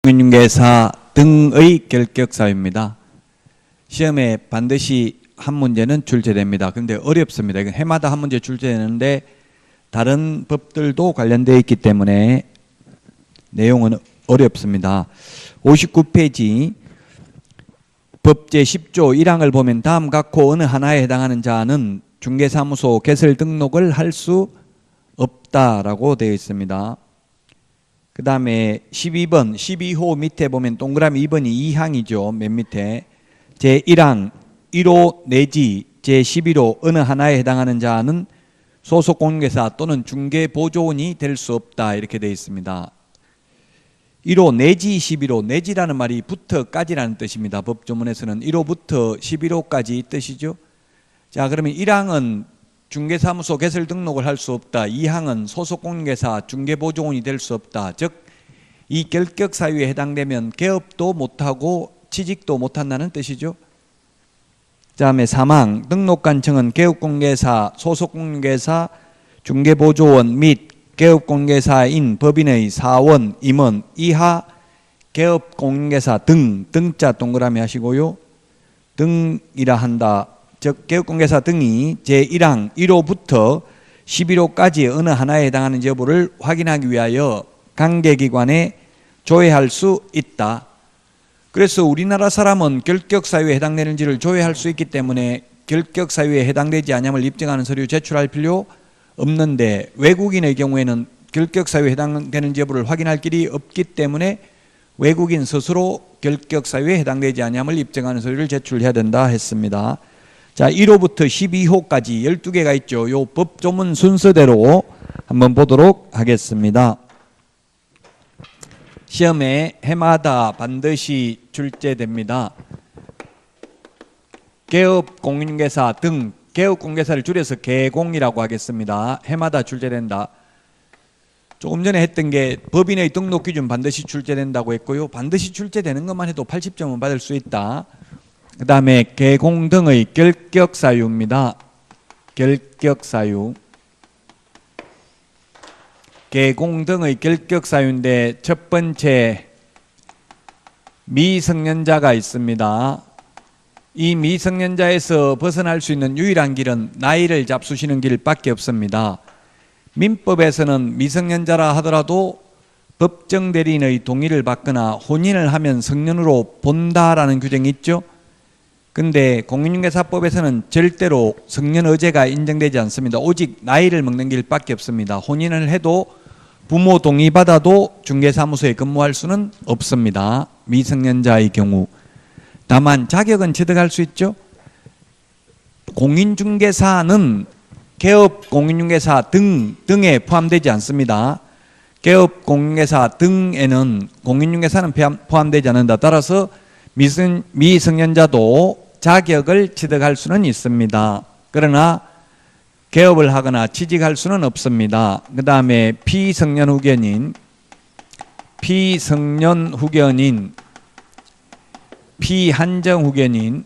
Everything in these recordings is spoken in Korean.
공인중개사 등의 결격사유입니다. 시험에 반드시 한 문제는 출제됩니다. 그런데 어렵습니다. 이건 해마다 한 문제 출제되는데 다른 법들도 관련되어 있기 때문에 내용은 어렵습니다. 59페이지 법 제10조 1항을 보면 다음 각호 어느 하나에 해당하는 자는 중개사무소 개설 등록을 할 수 없다라고 되어 있습니다. 그 다음에 12번 12호 밑에 보면 동그라미 2번이 2항이죠. 맨 밑에 제1항 1호 내지 제11호 어느 하나에 해당하는 자는 소속 공인중개사 또는 중개보조원이 될 수 없다 이렇게 되어 있습니다. 1호 내지 11호 내지라는 말이 부터까지라는 뜻입니다. 법조문에서는 1호부터 11호까지 이 뜻이죠. 자, 그러면 1항은 중개사무소 개설 등록을 할 수 없다. 2항은 소속 공인중개사 중개보조원이 될 수 없다. 즉 이 결격 사유에 해당되면 개업도 못하고 취직도 못한다는 뜻이죠. 그 다음에 3항 등록관청은 개업공개사, 소속공개사, 중개보조원 및 개업공개사인 법인의 사원, 임원 이하 개업공개사 등자 동그라미 하시고요. 등이라 한다. 즉 개업공개사 등이 제1항 1호부터 11호까지 어느 하나에 해당하는 여부를 확인하기 위하여 관계기관에 조회할 수 있다. 그래서 우리나라 사람은 결격사유에 해당되는지를 조회할 수 있기 때문에 결격사유에 해당되지 않음을 입증하는 서류 제출할 필요 없는데 외국인의 경우에는 결격사유에 해당되는지 여부를 확인할 길이 없기 때문에 외국인 스스로 결격사유에 해당되지 않음을 입증하는 서류를 제출해야 된다 했습니다. 자, 1호부터 12호까지 12개가 있죠. 요 법조문 순서대로 한번 보도록 하겠습니다. 시험에 해마다 반드시 출제됩니다. 개업공인중개사 등 개업공개사를 줄여서 개공이라고 하겠습니다. 해마다 출제된다. 조금 전에 했던 게 법인의 등록 기준 반드시 출제된다고 했고요. 반드시 출제되는 것만 해도 80점은 받을 수 있다. 그 다음에 개공 등의 결격사유입니다. 결격사유. 개공 등의 결격사유인데 첫 번째 미성년자가 있습니다. 이 미성년자에서 벗어날 수 있는 유일한 길은 나이를 잡수시는 길밖에 없습니다. 민법에서는 미성년자라 하더라도 법정 대리인의 동의를 받거나 혼인을 하면 성년으로 본다라는 규정이 있죠. 근데 공인중개사법에서는 절대로 성년 의제가 인정되지 않습니다. 오직 나이를 먹는 길밖에 없습니다. 혼인을 해도 부모 동의 받아도 중개사무소에 근무할 수는 없습니다. 미성년자의 경우. 다만 자격은 취득할 수 있죠. 공인중개사는 개업공인중개사 등에 포함되지 않습니다. 개업공인중개사 등에는 공인중개사는 포함되지 않는다. 따라서 미성년자도 자격을 취득할 수는 있습니다. 그러나 개업을 하거나 취직할 수는 없습니다. 그 다음에 피성년 후견인, 피한정 후견인,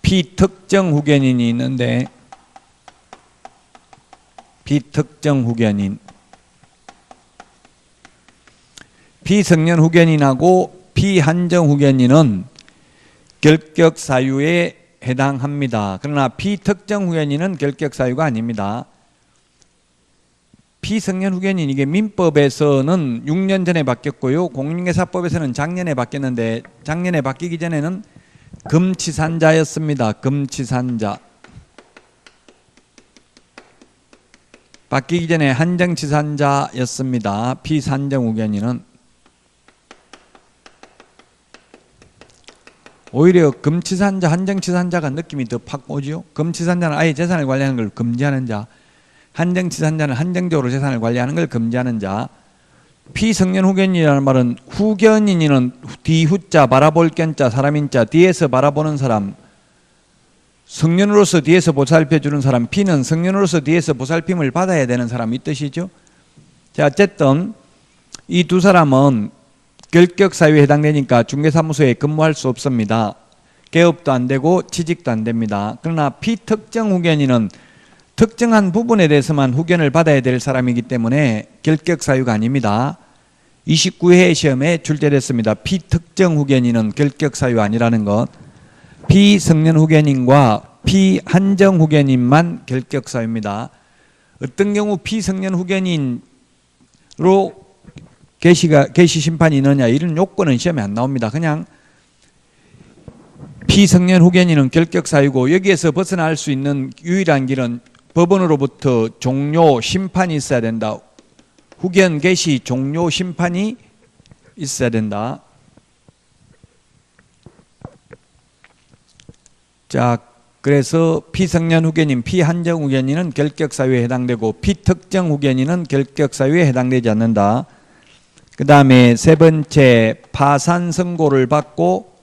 피특정 후견인이 있는데 피특정 후견인, 피성년 후견인하고 피한정 후견인은 결격사유에 해당합니다. 그러나 피특정 후견인은 결격사유가 아닙니다. 피성년 후견인 이게 민법에서는 6년 전에 바뀌었고요. 공인중개사법에서는 작년에 바뀌었는데 작년에 바뀌기 전에는 금치산자였습니다. 금치산자. 바뀌기 전에 한정치산자였습니다. 피산정 후견인은. 오히려 금치산자, 한정치산자가 느낌이 더 팍 오죠. 금치산자는 아예 재산을 관리하는 걸 금지하는 자, 한정치산자는 한정적으로 재산을 관리하는 걸 금지하는 자. 피성년 후견인이라는 말은 후견인은 뒤후자 바라볼 견자 사람인자 뒤에서 바라보는 사람, 성년으로서 뒤에서 보살펴주는 사람, 피는 성년으로서 뒤에서 보살핌을 받아야 되는 사람 이 뜻이죠. 자, 어쨌든 이 두 사람은 결격사유에 해당되니까 중개사무소에 근무할 수 없습니다. 개업도 안 되고 취직도 안 됩니다. 그러나 피특정 후견인은 특정한 부분에 대해서만 후견을 받아야 될 사람이기 때문에 결격 사유가 아닙니다. 29회 시험에 출제됐습니다. 피특정 후견인은 결격 사유 아니라는 것. 피성년 후견인과 피한정 후견인만 결격 사유입니다. 어떤 경우 피성년 후견인으로 개시 심판이 있느냐 이런 요건은 시험에 안 나옵니다. 그냥 피성년 후견인은 결격 사유고 여기에서 벗어날 수 있는 유일한 길은 법원으로부터 종료 심판이 있어야 된다. 후견 개시 종료 심판이 있어야 된다. 자, 그래서 피성년 후견인, 피한정 후견인은 결격 사유에 해당되고 피특정 후견인은 결격 사유에 해당되지 않는다. 그 다음에 세 번째, 파산 선고를 받고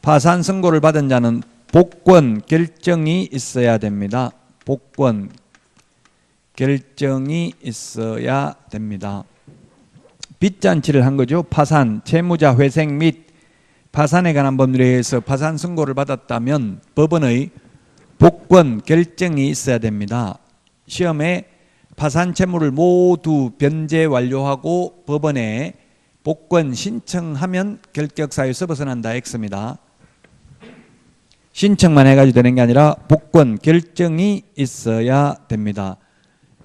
파산 선고를 받은 자는 복권 결정이 있어야 됩니다. 복권 결정이 있어야 됩니다. 빚잔치를 한 거죠. 파산, 채무자 회생 및 파산에 관한 법률에 의해서 파산 선고를 받았다면 법원의 복권 결정이 있어야 됩니다. 시험에 파산 채무를 모두 변제 완료하고 법원에 복권 신청하면 결격 사유에서 벗어난다 X입니다. 신청만 해가지고 되는 게 아니라 복권 결정이 있어야 됩니다.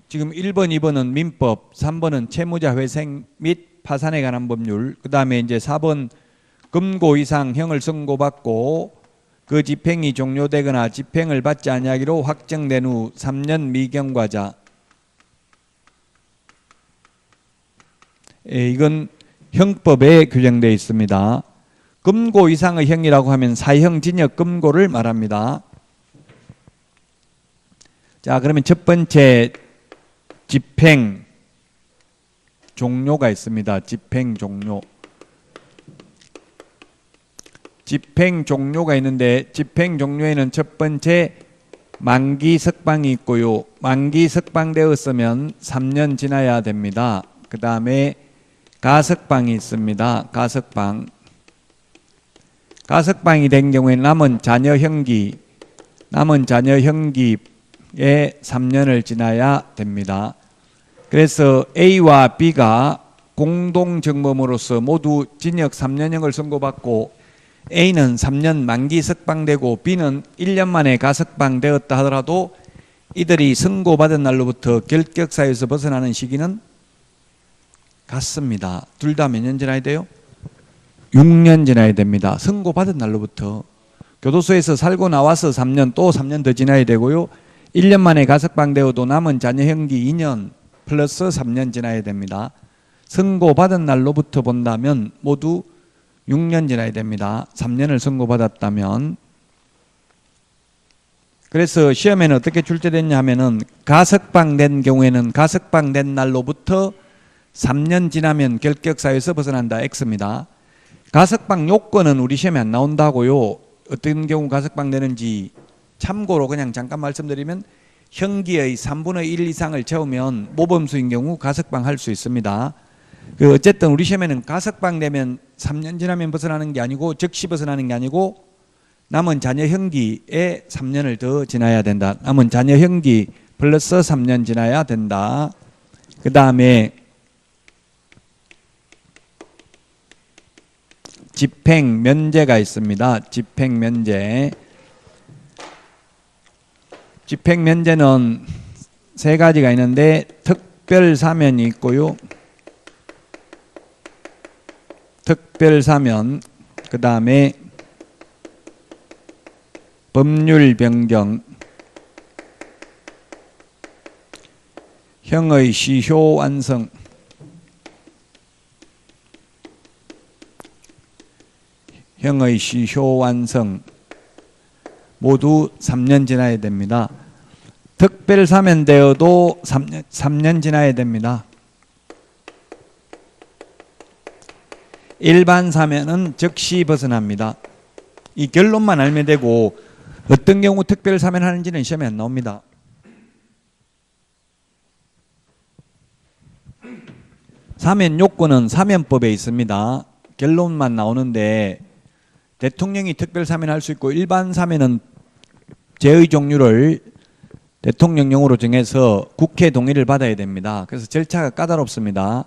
지금 1번, 2번은 민법, 3번은 채무자 회생 및 파산에 관한 법률, 그 다음에 이제 4번 금고 이상 형을 선고받고 그 집행이 종료되거나 집행을 받지 아니하기로 확정된 후 3년 미경과자. 이건 형법에 규정되어 있습니다. 금고 이상의 형이라고 하면 사형 징역 금고를 말합니다. 자, 그러면 첫 번째 집행 종료가 있습니다. 집행 종료. 집행 종료가 있는데 집행 종료에는 첫 번째 만기 석방이 있고요. 만기 석방되었으면 3년 지나야 됩니다. 그 다음에 가석방이 있습니다. 가석방. 가석방이 된 경우에 남은 자녀 형기에 3년을 지나야 됩니다. 그래서 A와 B가 공동정범으로서 모두 징역 3년형을 선고받고 A는 3년 만기 석방되고 B는 1년 만에 가석방되었다 하더라도 이들이 선고받은 날로부터 결격사유에서 벗어나는 시기는 같습니다. 둘 다 몇 년 지나야 돼요? 6년 지나야 됩니다. 선고받은 날로부터. 교도소에서 살고 나와서 3년 또 3년 더 지나야 되고요. 1년 만에 가석방되어도 남은 자녀 형기 2년 플러스 3년 지나야 됩니다. 선고받은 날로부터 본다면 모두 6년 지나야 됩니다. 3년을 선고받았다면. 그래서 시험에는 어떻게 출제됐냐 하면은 가석방된 경우에는 가석방된 날로부터 3년 지나면 결격사유에서 벗어난다 X입니다. 가석방 요건은 우리 시험에 안 나온다고요. 어떤 경우 가석방되는지 참고로 그냥 잠깐 말씀드리면 형기의 3분의 1 이상을 채우면 모범수인 경우 가석방할 수 있습니다. 어쨌든 우리 시험에는 가석방되면 3년 지나면 벗어나는 게 아니고 즉시 벗어나는 게 아니고 남은 자녀 형기에 3년을 더 지나야 된다. 남은 자녀 형기 플러스 3년 지나야 된다. 그 다음에 집행 면제가 있습니다. 집행 면제. 집행 면제는 세 가지가 있는데 특별 사면이 있고요. 특별 사면, 그 다음에 법률 변경, 형의 시효 완성, 형의 시효 완성 모두 3년 지나야 됩니다. 특별 사면되어도 3년 지나야 됩니다. 일반 사면은 즉시 벗어납니다. 이 결론만 알면 되고 어떤 경우 특별 사면하는지는 시험에 안 나옵니다. 사면 요건은 사면법에 있습니다. 결론만 나오는데 대통령이 특별 사면할 수 있고 일반 사면은 죄의 종류를 대통령령으로 정해서 국회 동의를 받아야 됩니다. 그래서 절차가 까다롭습니다.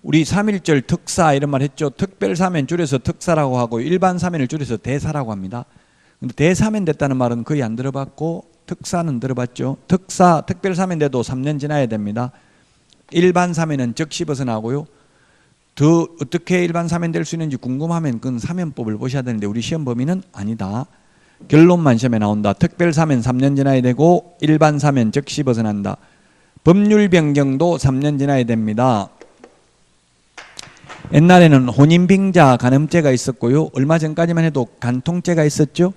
우리 3.1절 특사 이런 말 했죠. 특별사면 줄여서 특사라고 하고 일반 사면을 줄여서 대사라고 합니다. 근데 대사면 됐다는 말은 거의 안 들어봤고 특사는 들어봤죠. 특사, 특별사면 돼도 3년 지나야 됩니다. 일반 사면은 즉시 벗어나고요. 더 어떻게 일반 사면 될 수 있는지 궁금하면 그건 사면법을 보셔야 되는데 우리 시험 범위는 아니다. 결론만 시험에 나온다. 특별 사면 3년 지나야 되고 일반 사면 즉시 벗어난다. 법률 변경도 3년 지나야 됩니다. 옛날에는 혼인빙자 간음죄가 있었고요. 얼마 전까지만 해도 간통죄가 있었죠.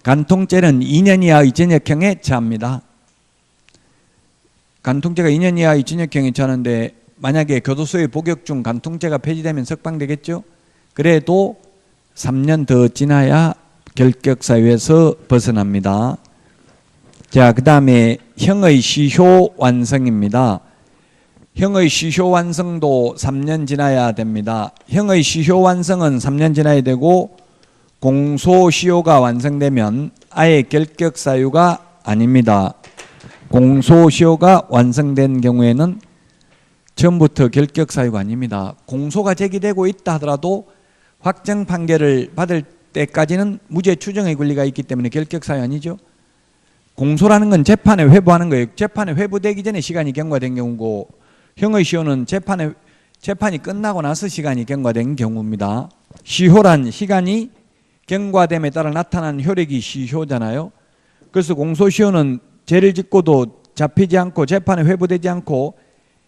간통죄는 2년 이하의 징역형에 처합니다. 간통죄가 2년 이하의 징역형에 처하는데 만약에 교도소의 복역 중 간통죄가 폐지되면 석방되겠죠. 그래도 3년 더 지나야 결격사유에서 벗어납니다. 자, 그 다음에 형의 시효 완성입니다. 형의 시효 완성도 3년 지나야 됩니다. 형의 시효 완성은 3년 지나야 되고 공소시효가 완성되면 아예 결격사유가 아닙니다. 공소시효가 완성된 경우에는 처음부터 결격사유가 아닙니다. 공소가 제기되고 있다 하더라도 확정 판결을 받을 때까지는 무죄 추정의 권리가 있기 때문에 결격사유 아니죠. 공소라는 건 재판에 회부하는 거예요. 재판에 회부되기 전에 시간이 경과된 경우고 형의 시효는 재판이 끝나고 나서 시간이 경과된 경우입니다. 시효란 시간이 경과됨에 따라 나타난 효력이 시효잖아요. 그래서 공소시효는 죄를 짓고도 잡히지 않고 재판에 회부되지 않고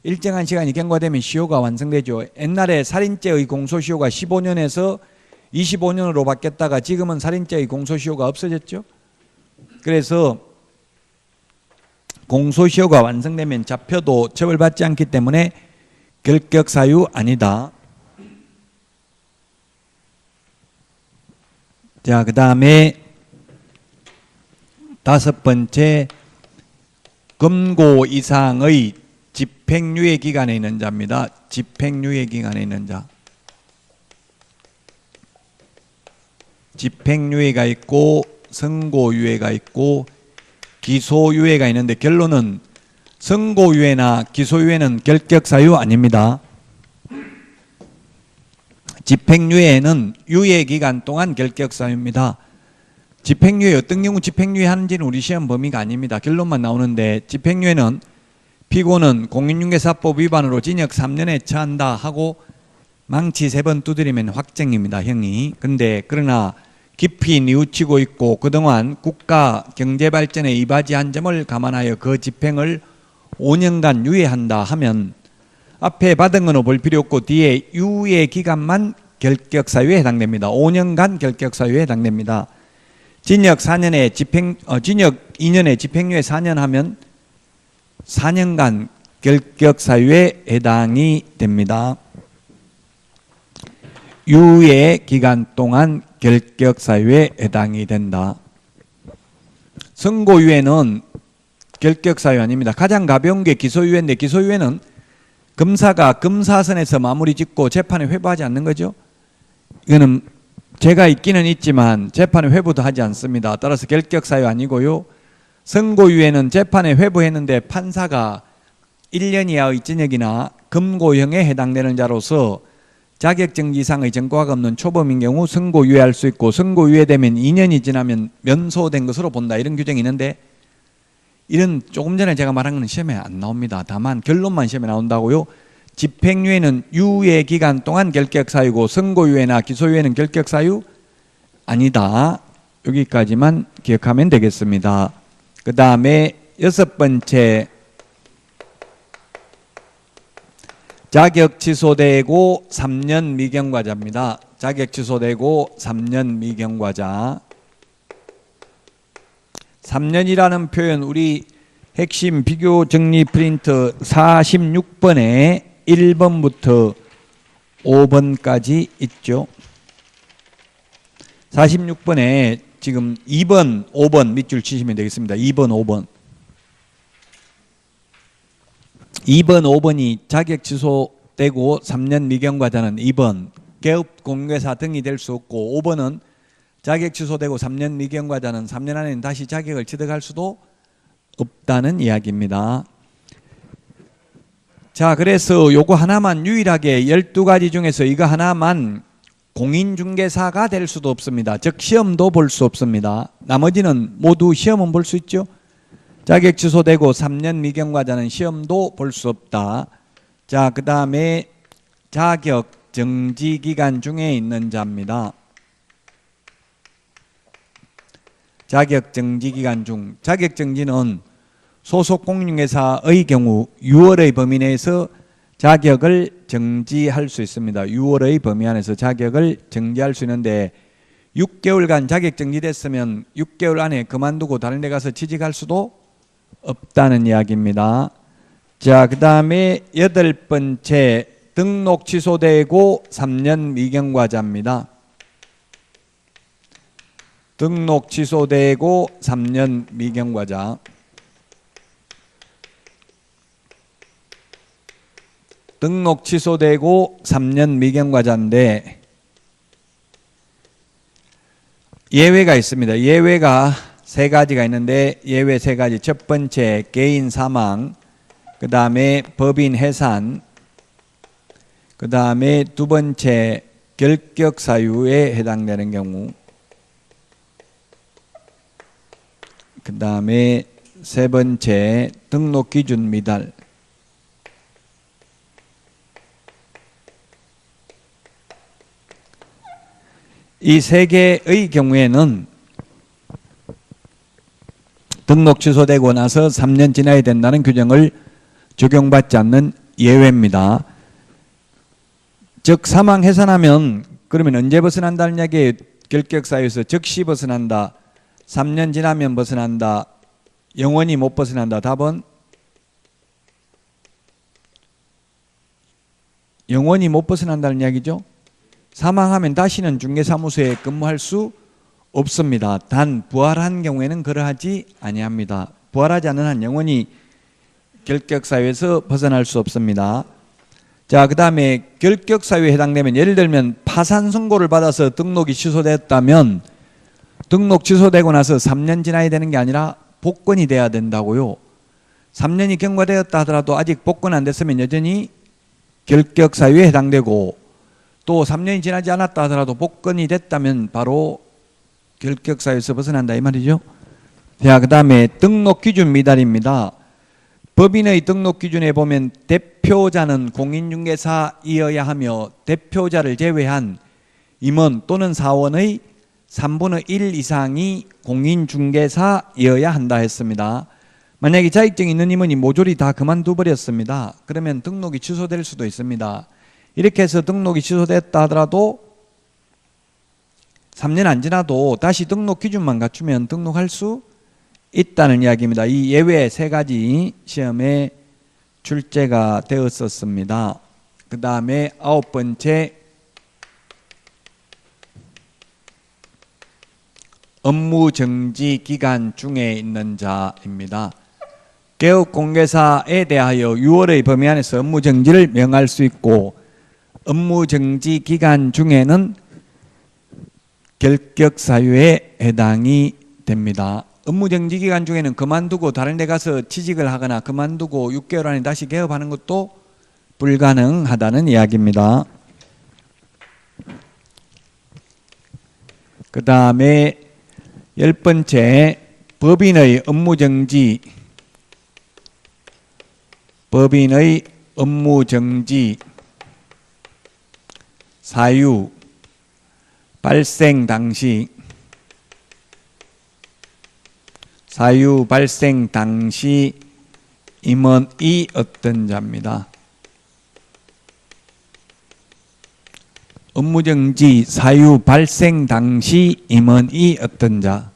일정한 시간이 경과되면 시효가 완성되죠. 옛날에 살인죄의 공소시효가 15년에서 25년으로 바뀌었다가 지금은 살인죄의 공소시효가 없어졌죠. 그래서 공소시효가 완성되면 잡혀도 처벌받지 않기 때문에 결격사유 아니다. 자, 그 다음에 5번째 금고 이상의 집행유예 기간에 있는 자입니다. 집행유예 기간에 있는 자. 집행유예가 있고 선고유예가 있고 기소유예가 있는데 결론은 선고유예나 기소유예는 결격사유 아닙니다. 집행유예는 유예기간 동안 결격사유입니다. 집행유예 어떤 경우 집행유예 하는지는 우리 시험 범위가 아닙니다. 결론만 나오는데 집행유예는 피고는 공인중개사법 위반으로 징역 3년에 처한다 하고 망치 3번 두드리면 확정입니다. 형이. 근데 그러나 깊이 뉘우치고 있고 그동안 국가 경제발전에 이바지한 점을 감안하여 그 집행을 5년간 유예한다 하면 앞에 받은 거는 볼 필요 없고 뒤에 유예 기간만 결격사유에 해당됩니다. 5년간 결격사유에 해당됩니다. 징역 4년에 징역 2년에 집행유예 4년 하면 4년간 결격사유에 해당이 됩니다. 유예 기간 동안 결격사유에 해당이 된다. 선고유예는 결격사유 아닙니다. 가장 가벼운 게 기소유예인데 기소유예는 검사가 검사선에서 마무리 짓고 재판에 회부하지 않는 거죠. 이거는 죄가 있기는 있지만 재판에 회부도 하지 않습니다. 따라서 결격사유 아니고요. 선고유예는 재판에 회부했는데 판사가 1년 이하의 징역이나 금고형에 해당되는 자로서 자격정지 이상의 전과가 없는 초범인 경우 선고유예할 수 있고 선고유예되면 2년이 지나면 면소된 것으로 본다. 이런 규정이 있는데 이런 조금 전에 제가 말한 건 시험에 안 나옵니다. 다만 결론만 시험에 나온다고요. 집행유예는 유예 기간 동안 결격사유고 선고유예나 기소유예는 결격사유 아니다. 여기까지만 기억하면 되겠습니다. 그 다음에 6번째 자격 취소되고 3년 미경과자입니다. 자격 취소되고 3년 미경과자. 3년이라는 표현 우리 핵심 비교 정리 프린트 46번에 1번부터 5번까지 있죠. 46번에 지금 2번, 5번 밑줄 치시면 되겠습니다. 2번, 5번. 2번, 5번이 자격 취소되고 3년 미경과자는 2번 개업 공개사 등이 될 수 없고 5번은 자격 취소되고 3년 미경과자는 3년 안에 다시 자격을 취득할 수도 없다는 이야기입니다. 자, 그래서 요거 하나만 유일하게 12가지 중에서 이거 하나만 공인중개사가 될 수도 없습니다. 즉 시험도 볼 수 없습니다. 나머지는 모두 시험은 볼 수 있죠. 자격 취소되고 3년 미경과자는 시험도 볼 수 없다. 자, 그 다음에 자격 정지 기간 중에 있는 자입니다. 자격 정지 기간 중, 자격 정지는 소속 공인중개사의 경우 6월의 범위 내에서 자격을 정지할 수 있습니다. 6월의 범위 안에서 자격을 정지할 수 있는데 6개월간 자격 정지됐으면 6개월 안에 그만두고 다른 데 가서 취직할 수도 없다는 이야기입니다. 자, 그 다음에 8번째 등록 취소되고 3년 미경과자입니다. 등록 취소되고 3년 미경과자. 등록 취소되고 3년 미경과자인데 예외가 있습니다. 예외가 3가지가 있는데 예외 3가지. 첫 번째 개인 사망, 그 다음에 법인 해산, 그 다음에 두 번째 결격 사유에 해당되는 경우, 그 다음에 세 번째 등록 기준 미달. 이 3개의 경우에는 등록 취소되고 나서 3년 지나야 된다는 규정을 적용받지 않는 예외입니다. 즉 사망 해산하면 그러면 언제 벗어난다는 이야기에 결격사유에서 즉시 벗어난다. 3년 지나면 벗어난다. 영원히 못 벗어난다. 답은 영원히 못 벗어난다는 이야기죠. 사망하면 다시는 중개사무소에 근무할 수 없습니다. 단 부활한 경우에는 그러하지 아니합니다. 부활하지 않는 한 영원히 결격사유에서 벗어날 수 없습니다. 자, 그 다음에 결격사유에 해당되면 예를 들면 파산 선고를 받아서 등록이 취소됐다면 등록 취소되고 나서 3년 지나야 되는 게 아니라 복권이 돼야 된다고요. 3년이 경과되었다 하더라도 아직 복권 안 됐으면 여전히 결격사유에 해당되고 또 3년이 지나지 않았다 하더라도 복권이 됐다면 바로 결격사유에서 벗어난다 이 말이죠. 자, 그 다음에 등록 기준 미달입니다. 법인의 등록 기준에 보면 대표자는 공인중개사이어야 하며 대표자를 제외한 임원 또는 사원의 3분의 1 이상이 공인중개사이어야 한다 했습니다. 만약에 자격증이 있는 임원이 모조리 다 그만둬 버렸습니다. 그러면 등록이 취소될 수도 있습니다. 이렇게 해서 등록이 취소됐다 하더라도 3년 안 지나도 다시 등록 기준만 갖추면 등록할 수 있다는 이야기입니다. 이 예외 3가지 시험에 출제가 되었었습니다. 그 다음에 9번째 업무정지 기간 중에 있는 자입니다. 개업공개사에 대하여 6월의 범위 안에서 업무정지를 명할 수 있고 업무정지 기간 중에는 결격사유에 해당이 됩니다. 업무정지 기간 중에는 그만두고 다른 데 가서 취직을 하거나 그만두고 6개월 안에 다시 개업하는 것도 불가능하다는 이야기입니다. 그 다음에 10번째 법인의 업무정지 사유 발생 당시 임원이 어떤 자입니다. 업무정지 사유 발생 당시 임원이 어떤 자.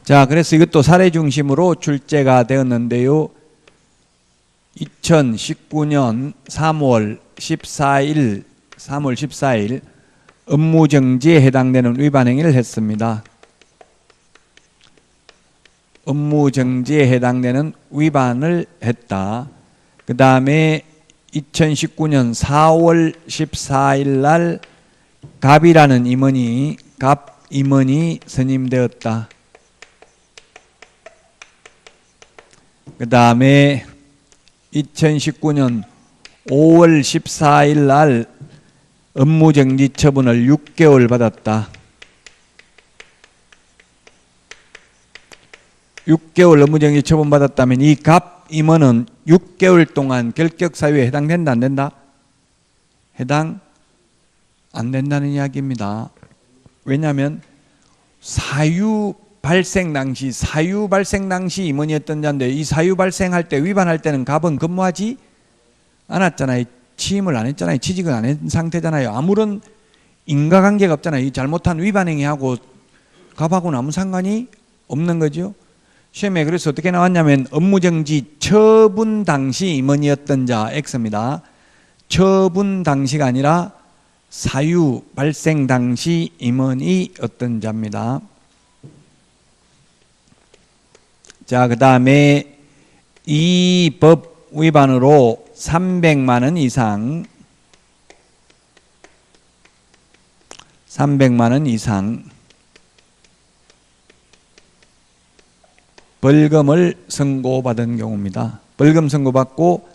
자, 그래서 이것도 사례 중심으로 출제가 되었는데요. 2019년 3월 14일 업무정지에 해당되는 위반 행위를 했습니다. 업무정지에 해당되는 위반을 했다. 그 다음에 2019년 4월 14일 날 갑이라는 임원이 선임되었다. 그 다음에 2019년 5월 14일 날 업무정지 처분을 6개월 받았다. 6개월 업무정지 처분 받았다면 이 갑 임원은 6개월 동안 결격사유에 해당된다 안 된다? 해당 안 된다는 이야기입니다. 왜냐하면 사유 발생 당시 임원이었던 자인데 이 사유 발생할 때 위반할 때는 갑은 근무하지 않았잖아요. 취임을 안 했잖아요. 취직을 안 한 상태잖아요. 아무런 인과관계가 없잖아요. 이 잘못한 위반 행위하고 갑하고는 아무 상관이 없는 거죠. 시험에 그래서 어떻게 나왔냐면 업무정지 처분 당시 임원이었던 자 X입니다. 처분 당시가 아니라 사유 발생 당시 임원이 어떤 자입니다. 자, 그 다음에 이 법 위반으로 300만 원 이상 300만 원 이상 벌금을 선고받은 경우입니다. 벌금 선고받고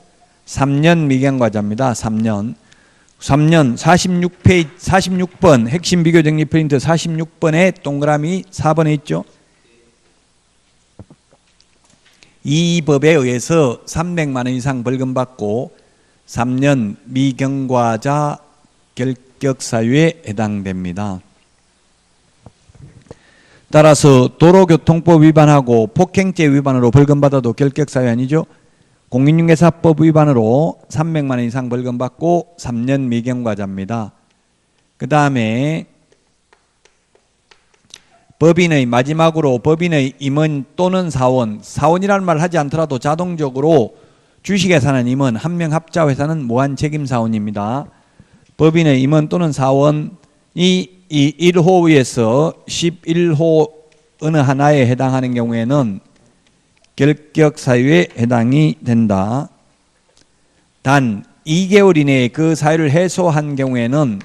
3년 미경과자입니다. 3년 46번 핵심 비교 정리 프린트 46번에 동그라미 4번에 있죠. 이 법에 의해서 300만 원 이상 벌금 받고 3년 미경과자 결격사유에 해당됩니다. 따라서 도로교통법 위반하고 폭행죄 위반으로 벌금 받아도 결격사유 아니죠. 공인중개사법 위반으로 300만 원 이상 벌금 받고 3년 미경과자입니다. 그 다음에 법인의 마지막으로 법인의 임원 또는 사원이라는 말을 하지 않더라도 자동적으로 주식에 사는 임원 한 명 합자 회사는 무한책임사원입니다. 법인의 임원 또는 사원이 이 1호에서 11호 어느 하나에 해당하는 경우에는 결격사유에 해당이 된다. 단 2개월 이내에 그 사유를 해소한 경우에는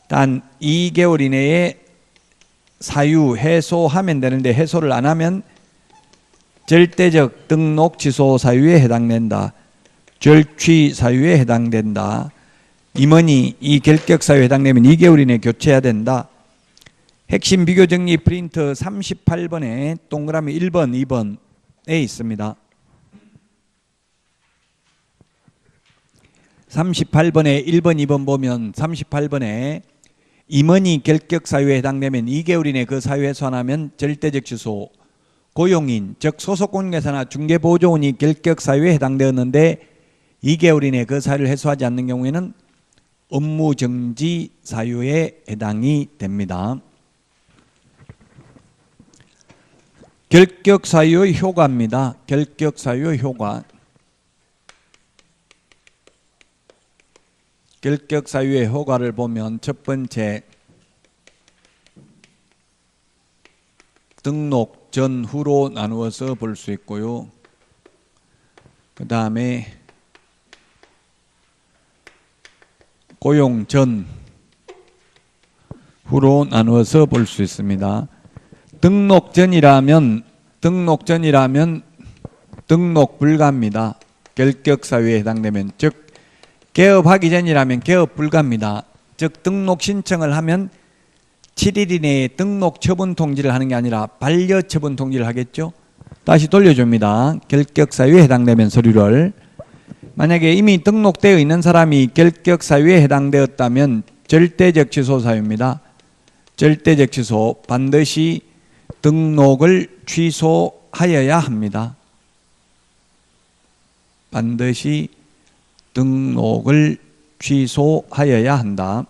단 2개월 이내에 사유 해소하면 되는데 해소를 안 하면 절대적 등록 취소 사유에 해당된다. 절취 사유에 해당된다. 임원이 이 결격 사유에 해당되면 2개월 이내에 교체해야 된다. 핵심 비교 정리 프린트 38번에 동그라미 1번, 2번에 있습니다. 38번에 1번, 2번 보면 38번에 임원이 결격 사유에 해당되면 2개월 이내 그 사유 해소 안 하면 절대적 취소, 고용인 즉 소속공인회사나 중개보조원이 결격 사유에 해당되었는데 2개월 이내 그 사유를 해소하지 않는 경우에는 업무정지 사유에 해당이 됩니다. 결격 사유의 효과입니다. 결격 사유의 효과. 결격 사유의 효과를 보면 첫 번째 등록 전 후로 나누어서 볼 수 있고요. 그 다음에 고용 전 후로 나누어서 볼 수 있습니다. 등록 전이라면 등록 불가입니다. 결격 사유에 해당되면 즉 개업하기 전이라면 개업 불가입니다. 즉 등록 신청을 하면 7일 이내에 등록 처분 통지를 하는 게 아니라 반려 처분 통지를 하겠죠. 다시 돌려줍니다. 결격 사유에 해당되면 서류를 만약에 이미 등록되어 있는 사람이 결격 사유에 해당되었다면 절대적 취소 사유입니다. 절대적 취소 반드시 등록을 취소하여야 합니다. 반드시 등록을 취소하여야 한다.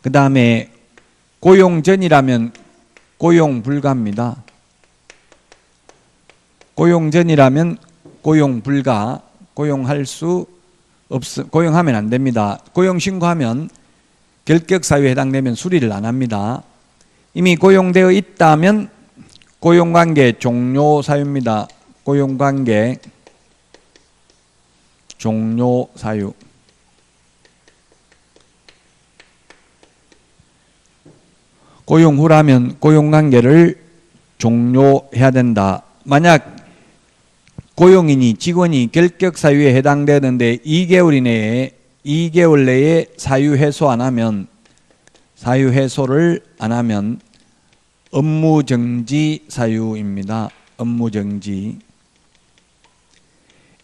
그 다음에 고용 전이라면 고용 불가입니다. 고용 전이라면 고용 불가, 고용할 수 고용하면 안 됩니다. 고용 신고하면 결격 사유에 해당되면 수리를 안 합니다. 이미 고용되어 있다면 고용관계 종료 사유입니다. 고용관계 종료 사유. 고용 후라면 고용관계를 종료해야 된다. 만약 고용인이 직원이 결격 사유에 해당되는데 2개월 내에 사유 해소를 안 하면 업무 정지 사유입니다. 업무 정지.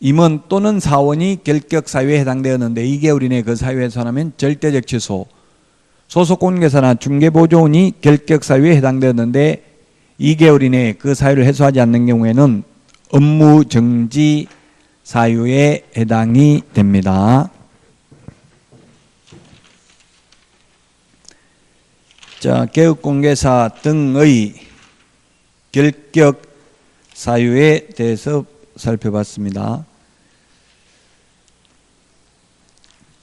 임원 또는 사원이 결격 사유에 해당되었는데 2개월 이내에 그 사유 해소하면 절대적 취소. 소속 공개사나 중개보조원이 결격 사유에 해당되었는데 2개월 이내에 그 사유를 해소하지 않는 경우에는 업무 정지 사유에 해당이 됩니다. 자, 개업공개사 등의 결격 사유에 대해서 살펴봤습니다.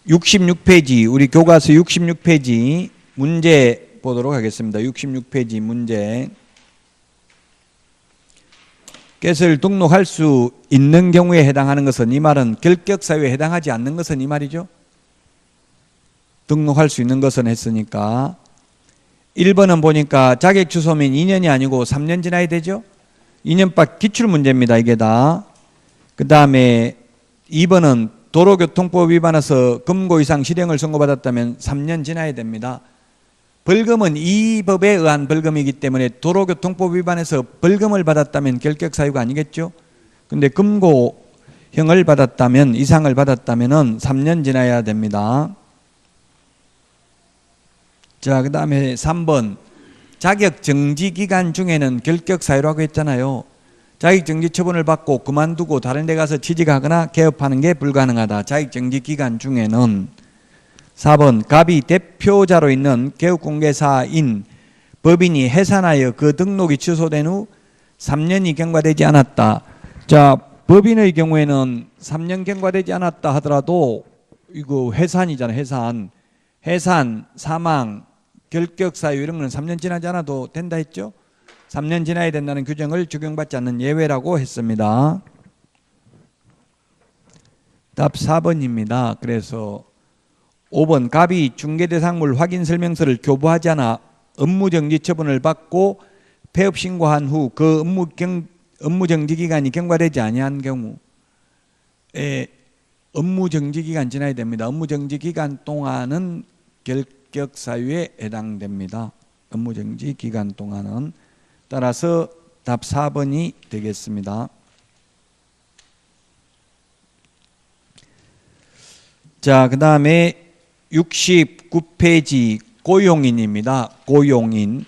66페이지, 우리 교과서 66페이지 문제 보도록 하겠습니다. 66페이지 문제. 깨스를 등록할 수 있는 경우에 해당하는 것은, 이 말은 결격 사유에 해당하지 않는 것은 이 말이죠. 등록할 수 있는 것은 했으니까. 1번은 보니까 자격 취소면 2년이 아니고 3년 지나야 되죠. 2년밖 기출 문제입니다. 이게 다. 그 다음에 2번은 도로교통법 위반해서 금고 이상 실형을 선고받았다면 3년 지나야 됩니다. 벌금은 이 법에 의한 벌금이기 때문에 도로교통법 위반해서 벌금을 받았다면 결격 사유가 아니겠죠. 근데 금고형을 받았다면, 이상을 받았다면 3년 지나야 됩니다. 자, 그 다음에 3번. 자격 정지 기간 중에는 결격 사유라고 했잖아요. 자격 정지 처분을 받고 그만두고 다른 데 가서 취직하거나 개업하는 게 불가능하다. 자격 정지 기간 중에는. 4번. 갑이 대표자로 있는 개업공개사인 법인이 해산하여 그 등록이 취소된 후 3년이 경과되지 않았다. 자, 법인의 경우에는 3년 경과되지 않았다 하더라도 이거 해산이잖아요. 해산, 사망, 결격 사유 이런 거는 3년 지나지 않아도 된다 했죠. 3년 지나야 된다는 규정을 적용받지 않는 예외라고 했습니다. 답 4번입니다. 그래서 5번. 갑이 중개대상물 확인설명서를 교부하지 않아 업무정지 처분을 받고 폐업 신고한 후 그 업무정지 기간이 경과되지 아니한 경우에 업무정지 기간 지나야 됩니다. 업무정지 기간 동안은 결격 사유에 해당됩니다. 업무정지 기간 동안은. 따라서 답 4번이 되겠습니다. 자, 그 다음에 69페이지 고용인입니다. 고용인.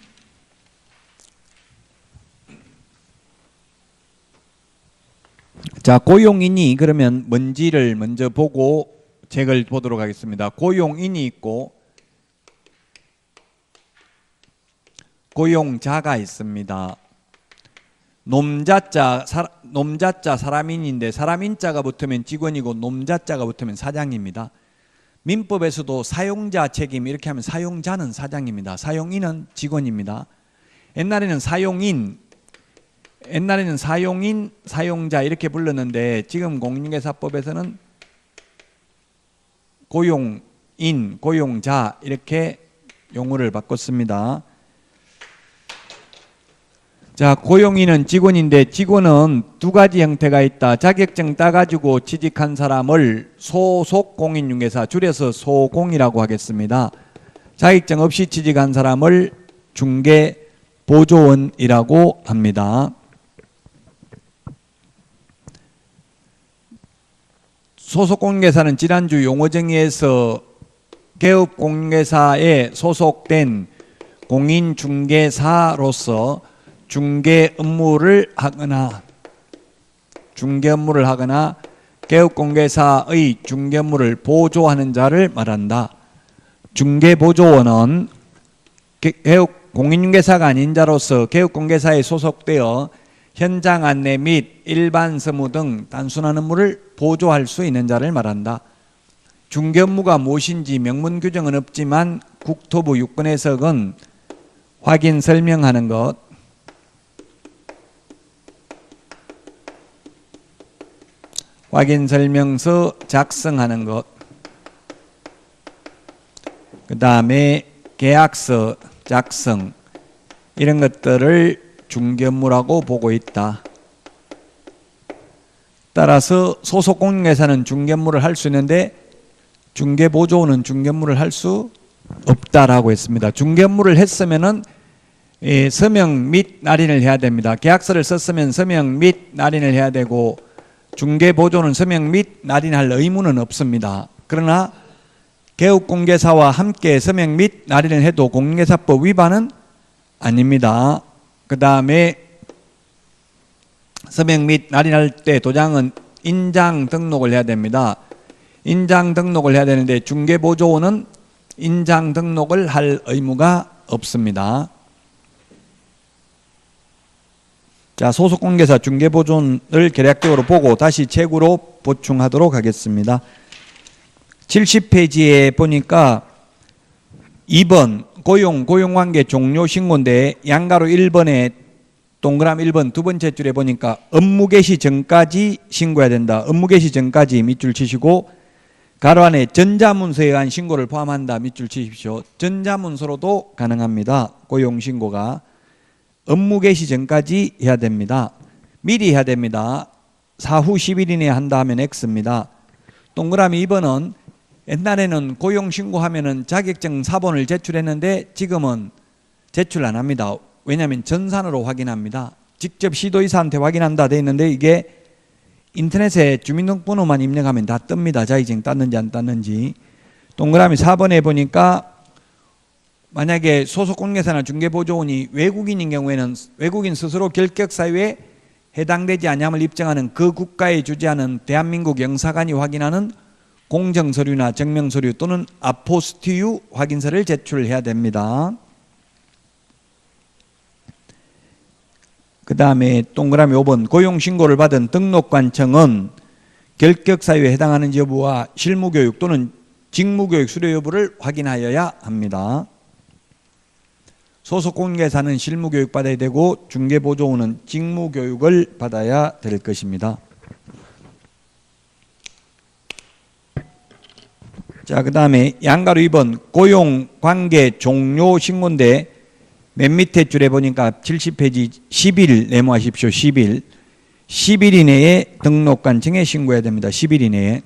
자, 고용인이 그러면 뭔지를 먼저 보고 책을 보도록 하겠습니다. 고용인이 있고 고용자가 있습니다. 놈자자 사람인인데 사람인자가 붙으면 직원이고 놈자자가 붙으면 사장입니다. 민법에서도 사용자 책임 이렇게 하면 사용자는 사장입니다. 사용인은 직원입니다. 옛날에는 사용인, 사용자 이렇게 불렀는데 지금 공인중개사법에서는 고용인, 고용자 이렇게 용어를 바꿨습니다. 자, 고용인은 직원인데 직원은 두 가지 형태가 있다. 자격증 따가지고 취직한 사람을 소속공인중개사, 줄여서 소공이라고 하겠습니다. 자격증 없이 취직한 사람을 중개보조원이라고 합니다. 소속공인중개사는 지난주 용어정의에서 개업공인중개사에 소속된 공인중개사로서 중개 업무를 하거나 개업공개사의 중개 업무를 보조하는 자를 말한다. 중개보조원은 공인중개사가 아닌 자로서 개업공개사에 소속되어 현장 안내 및 일반 서무 등 단순한 업무를 보조할 수 있는 자를 말한다. 중개 업무가 무엇인지 명문 규정은 없지만 국토부 6번 해석은 확인 설명하는 것, 확인 설명서 작성하는 것, 그 다음에 계약서 작성 이런 것들을 중개 업무라고 보고 있다. 따라서 소속공인회사는 중개업무를 할 수 있는데 중개보조원은 중개업무를 할 수 없다라고 했습니다. 중개업무를 했으면은 서명 및 날인을 해야 됩니다. 계약서를 썼으면 서명 및 날인을 해야 되고 중개보조는 서명 및 날인할 의무는 없습니다. 그러나 개업공개사와 함께 서명 및 날인을 해도 공개사법 위반은 아닙니다. 그 다음에 서명 및 날인할 때 도장은 인장 등록을 해야 됩니다. 인장 등록을 해야 되는데 중개보조원은 인장 등록을 할 의무가 없습니다. 자, 소속공개사 중개보조원을 개략적으로 보고 다시 책으로 보충하도록 하겠습니다. 70페이지에 보니까 2번 고용관계 종료 신고인데 양가로 1번에 동그라미 1번 두 번째 줄에 보니까 업무 개시 전까지 신고해야 된다. 업무 개시 전까지 밑줄 치시고 가로 안에 전자문서에 의한 신고를 포함한다. 밑줄 치십시오. 전자문서로도 가능합니다. 고용신고가. 업무 개시 전까지 해야 됩니다. 미리 해야 됩니다. 사후 10일 이내에 한다 하면 X입니다. 동그라미 2번은 옛날에는 고용신고하면은 자격증 사본을 제출했는데 지금은 제출 안 합니다. 왜냐하면 전산으로 확인합니다. 직접 시도의사한테 확인한다 돼 있는데 이게 인터넷에 주민등록번호만 입력하면 다 뜹니다. 자격증 땄는지 안 땄는지. 동그라미 4번에 보니까 만약에 소속공개사나 중개보조원이 외국인인 경우에는 외국인 스스로 결격사유에 해당되지 않음을 입증하는 그 국가에 주재하는 대한민국 영사관이 확인하는 공정서류나 증명서류 또는 아포스티유 확인서를 제출해야 됩니다. 그 다음에 동그라미 5번 고용신고를 받은 등록관청은 결격사유에 해당하는지 여부와 실무교육 또는 직무교육 수료 여부를 확인하여야 합니다. 소속공개사는 실무교육 받아야 되고 중개보조원은 직무교육을 받아야 될 것입니다. 자, 그 다음에 양가로 2번 고용관계 종료 신고인데 맨 밑에 줄에 보니까 70페이지 10일 메모하십시오. 10일. 10일 이내에 등록관청에 신고해야 됩니다. 10일 이내에.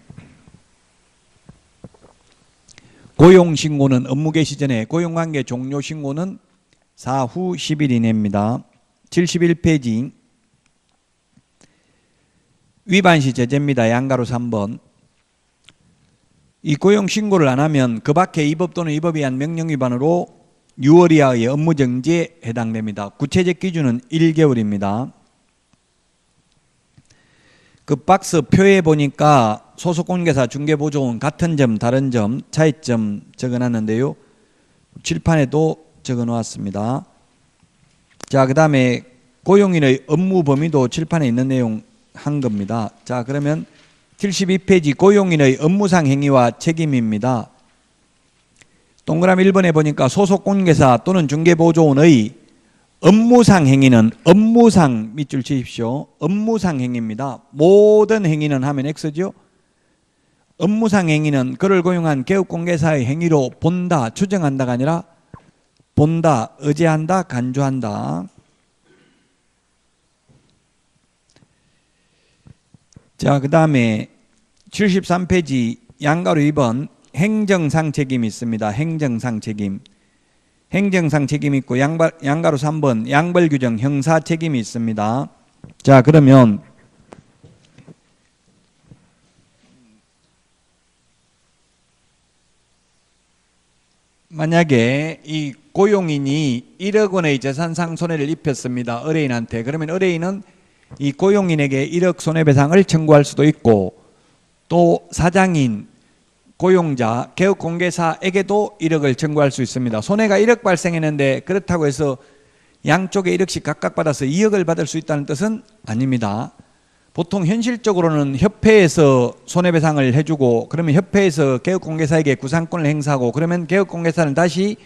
고용신고는 업무 개시 전에, 고용관계 종료 신고는 사후 10일 이내입니다. 71페이지 위반시 제재입니다. 양가로 3번. 이 고용신고를 안 하면 그 밖에 이 법 또는 이 법에 의한 명령 위반으로 6월 이하의 업무정지에 해당됩니다. 구체적 기준은 1개월입니다. 그 박스 표에 보니까 소속공개사 중개보조원 같은 점 다른 점 차이점 적어놨는데요. 칠판에도 적어놓았습니다. 자, 그 다음에 고용인의 업무 범위도 칠판에 있는 내용 한 겁니다. 자, 그러면 72페이지 고용인의 업무상 행위와 책임입니다. 동그라미 1번에 보니까 소속공개사 또는 중개보조원의 업무상 행위는 업무상 밑줄 치십시오. 업무상 행위입니다. 모든 행위는 하면 X죠. 업무상 행위는 그를 고용한 개업공개사의 행위로 본다, 추정한다가 아니라 본다, 의제한다, 간주한다. 자, 그 다음에 73페이지 양가로 2번 행정상 책임이 있습니다. 행정상 책임. 행정상 책임이 있고 양가로 3번 양벌규정 형사 책임이 있습니다. 자, 그러면 만약에 이 고용인이 1억 원의 재산상 손해를 입혔습니다. 의뢰인한테. 그러면 의뢰인은 이 고용인에게 1억 손해배상을 청구할 수도 있고 또 사장인 고용자 개업공개사에게도 1억을 청구할 수 있습니다. 손해가 1억 발생했는데 그렇다고 해서 양쪽에 1억씩 각각 받아서 2억을 받을 수 있다는 뜻은 아닙니다. 보통 현실적으로는 협회에서 손해배상을 해주고 그러면 협회에서 개업공개사에게 구상권을 행사하고 그러면 개업공개사는 다시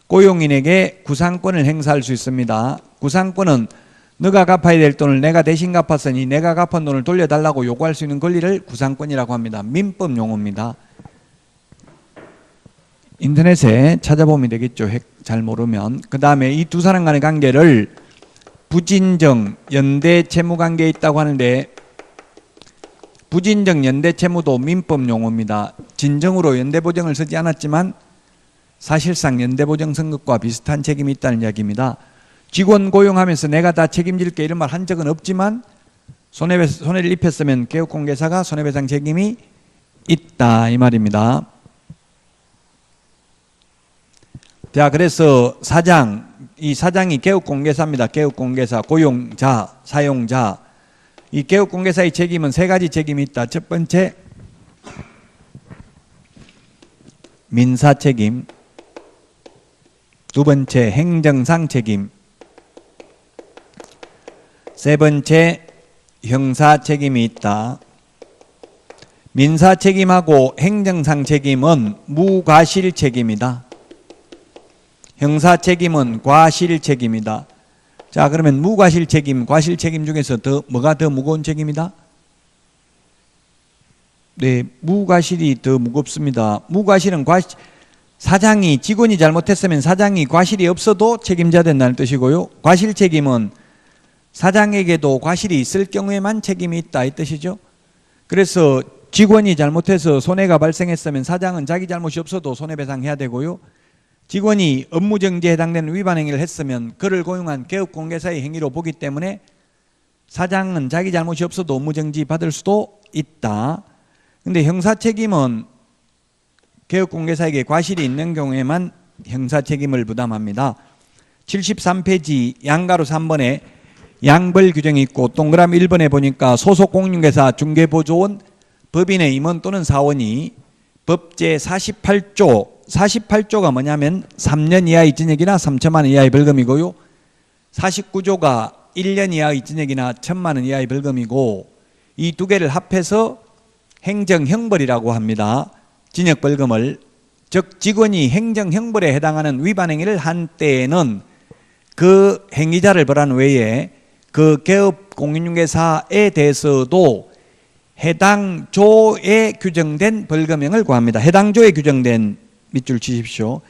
고용인에게 구상권을 행사할 수 있습니다. 구상권은 너가 갚아야 될 돈을 내가 대신 갚았으니 내가 갚은 돈을 돌려달라고 요구할 수 있는 권리를 구상권이라고 합니다. 민법 용어입니다. 인터넷에 찾아보면 되겠죠. 잘 모르면. 그 다음에 이 두 사람 간의 관계를 부진정, 연대 채무관계에 있다고 하는데 부진정 연대채무도 민법 용어입니다. 진정으로 연대보증을 쓰지 않았지만 사실상 연대보증 선급과 비슷한 책임이 있다는 이야기입니다. 직원 고용하면서 내가 다 책임질게 이런 말 한 적은 없지만 손해를 입혔으면 개업공개사가 손해배상 책임이 있다 이 말입니다. 자, 그래서 이 사장이 개업공개사입니다. 개업공개사, 고용자, 사용자. 이 개업공개사의 책임은 세 가지 책임이 있다. 첫 번째, 민사책임. 두 번째, 행정상 책임. 세 번째, 형사책임이 있다. 민사책임하고 행정상 책임은 무과실 책임이다. 형사책임은 과실 책임이다. 자, 그러면 무과실 책임, 과실 책임 중에서 뭐가 더 무거운 책임이다? 네, 무과실이 더 무겁습니다. 무과실은 사장이 직원이 잘못했으면 사장이 과실이 없어도 책임져야 된다는 뜻이고요. 과실 책임은 사장에게도 과실이 있을 경우에만 책임이 있다 이 뜻이죠. 그래서 직원이 잘못해서 손해가 발생했으면 사장은 자기 잘못이 없어도 손해배상해야 되고요. 직원이 업무정지에 해당되는 위반 행위를 했으면 그를 고용한 개업공개사의 행위로 보기 때문에 사장은 자기 잘못이 없어도 업무정지 받을 수도 있다. 근데 형사책임은 개업공개사에게 과실이 있는 경우에만 형사책임을 부담합니다. 73페이지 양가로 3번에 양벌 규정이 있고 동그라미 1번에 보니까 소속공인중개사 중개보조원 법인의 임원 또는 사원이 법제 48조가 뭐냐면 3년 이하의 징역이나 3천만 원 이하의 벌금이고요. 49조가 1년 이하의 징역이나 1,000만 원 이하의 벌금이고 이 두 개를 합해서 행정형벌이라고 합니다. 징역벌금을. 즉 직원이 행정형벌에 해당하는 위반 행위를 한 때에는 그 행위자를 벌한 외에 그 개업공인중개사에 대해서도 해당 조에 규정된 벌금형을 구합니다. 해당 조에 규정된 밑줄 치십시오.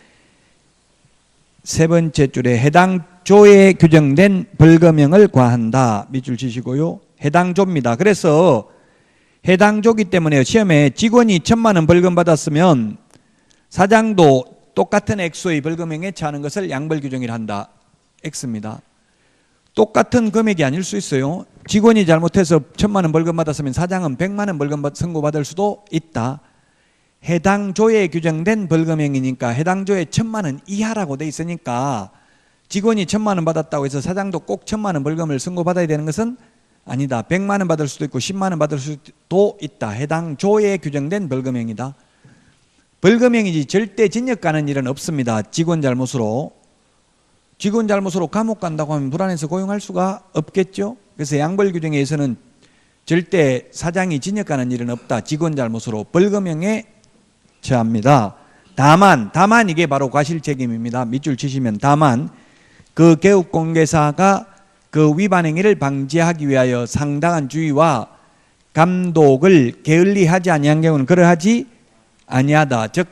세 번째 줄에 해당 조에 규정된 벌금형을 과한다. 밑줄 치시고요. 해당 조입니다. 그래서 해당 조기 때문에 시험에 직원이 1,000만 원 벌금 받았으면 사장도 똑같은 액수의 벌금형에 처하는 것을 양벌 규정이라 한다. X입니다. 똑같은 금액이 아닐 수 있어요. 직원이 잘못해서 1,000만 원 벌금 받았으면 사장은 100만 원 벌금 선고받을 수도 있다. 해당 조에 규정된 벌금형이니까 해당 조에 1,000만 원 이하라고 돼 있으니까 직원이 1,000만 원 받았다고 해서 사장도 꼭 1,000만 원 벌금을 선고받아야 되는 것은 아니다. 100만 원 받을 수도 있고 10만 원 받을 수도 있다. 해당 조에 규정된 벌금형이다. 벌금형이지 절대 징역 가는 일은 없습니다. 직원 잘못으로 감옥 간다고 하면 불안해서 고용할 수가 없겠죠. 그래서 양벌 규정에 의해서는 절대 사장이 징역 가는 일은 없다. 직원 잘못으로 벌금형에 처합니다. 다만 이게 바로 과실 책임입니다. 밑줄 치시면 다만 그 개업공개사가 그 위반 행위를 방지하기 위하여 상당한 주의와 감독을 게을리하지 아니한 경우는 그러하지 아니하다. 즉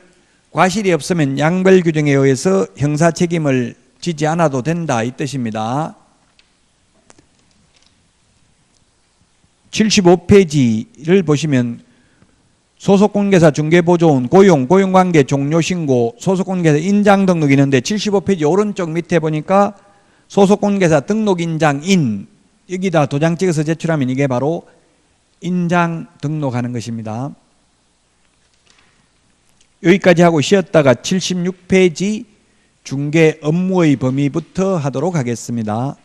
과실이 없으면 양벌 규정에 의해서 형사 책임을 지지 않아도 된다 이 뜻입니다. 75페이지를 보시면 소속공개사 중개보조원 고용관계 종료신고 소속공개사 인장 등록이 있는데 75페이지 오른쪽 밑에 보니까 소속공개사 등록인장인 여기다 도장 찍어서 제출하면 이게 바로 인장 등록하는 것입니다. 여기까지 하고 쉬었다가 76페이지 중개 업무의 범위부터 하도록 하겠습니다.